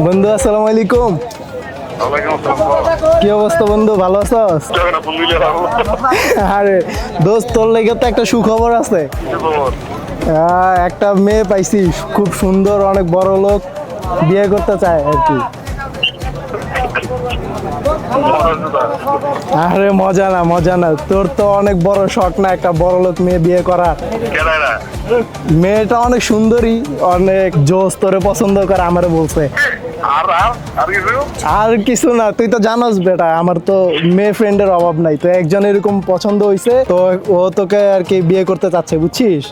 বন্ধু আসসালামু আলাইকুম। কি অবস্থা বন্ধু, ভালো আছস? আরে দোস্ত, তোর লেগে তো একটা সুখবর আছে। একটা মেয়ে পাইছি, খুব সুন্দর, অনেক বড় লোক, বিয়ে করতে চায় আর কি। আরে মজা না, মজা না, তোর তো অনেক বড় শখ না একটা বড় লোক মেয়ে বিয়ে করার? মেয়েটা অনেক সুন্দরী, অনেক জোস, তোরে পছন্দ করে আমারে বলছে। আর কিছু না, তুই তো জানোস বেটা, আমার তো মেয়ে ফ্রেন্ডের অভাব নাই, তো একজন এরকম পছন্দ হইছে, তো ও তোকে আর কি বিয়ে করতে চাচ্ছে, বুঝছিস?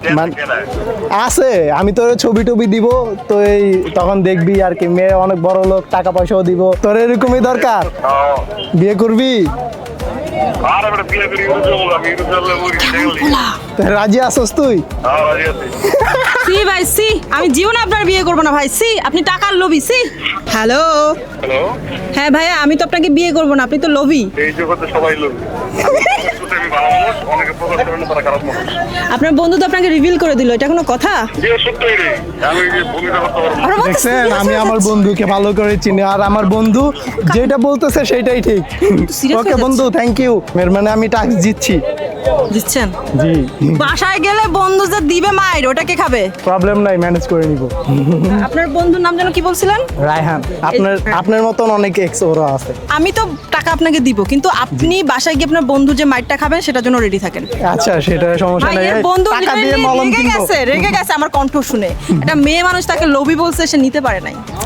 আছে, আমি তোর ছবি টবি দিব, তো এই তখন দেখবি আর কি, মেয়ে অনেক বড় লোক, টাকা পয়সাও দিব, তোর এরকমই দরকার, বিয়ে করবি? রাজি আছস তুই? সি ভাই সি, আমি জীবনে আপনার বিয়ে করবো না ভাই, সি আপনি টাকার লোভী, সি। হ্যালো হ্যাঁ ভাইয়া, আমি তো আপনাকে বিয়ে করবো না, আপনি তো লোভী। এই জগতে সবাই লোভী। আমি ভালো মানুষ, অনেকে প্রকাশ করে না তারা খারাপ মানুষ। আপনার বন্ধু তো আপনাকে রিভিল করে দিল, এটা কোনো কথা? যে সত্যই রে, আমি যে ভূমিকা করতে পারবো না। দেখছেন, আমি আমার বন্ধুকে ভালো করে চিনি, আর আমার বন্ধু যেটা বলতেছে সেটাই ঠিক। serious ওকে হয়ে বন্ধু, থ্যাংক ইউ। এর মানে আমি টাস্ক জিতছি। দিচ্ছেন? জি, বাসায় গেলে বন্ধু যে দিবে মাইর, ওটা কে খাবে? প্রবলেম নাই, ম্যানেজ করে নিব। আপনার বন্ধুর নাম যেন কি বলছিলেন? রায়হান। আপনার মতন অনেক এক্স ওরা আছে। আমি তো টাকা আপনাকে দিব, কিন্তু আপনি বাসায় গিয়ে আপনার বন্ধু যে মাইরটা খাবেন সেটার জন্য রেডি থাকেন। আচ্ছা, সেটা সমস্যা নাই। ভাইয়ের বন্ধু টাকা দিয়ে মলম রেগে কিনবো। গেছে, রেগে গেছে আমার কণ্ঠ শুনে। একটা মেয়ে মানুষ তাকে লোভী বলছে, সে নিতে পারে নাই।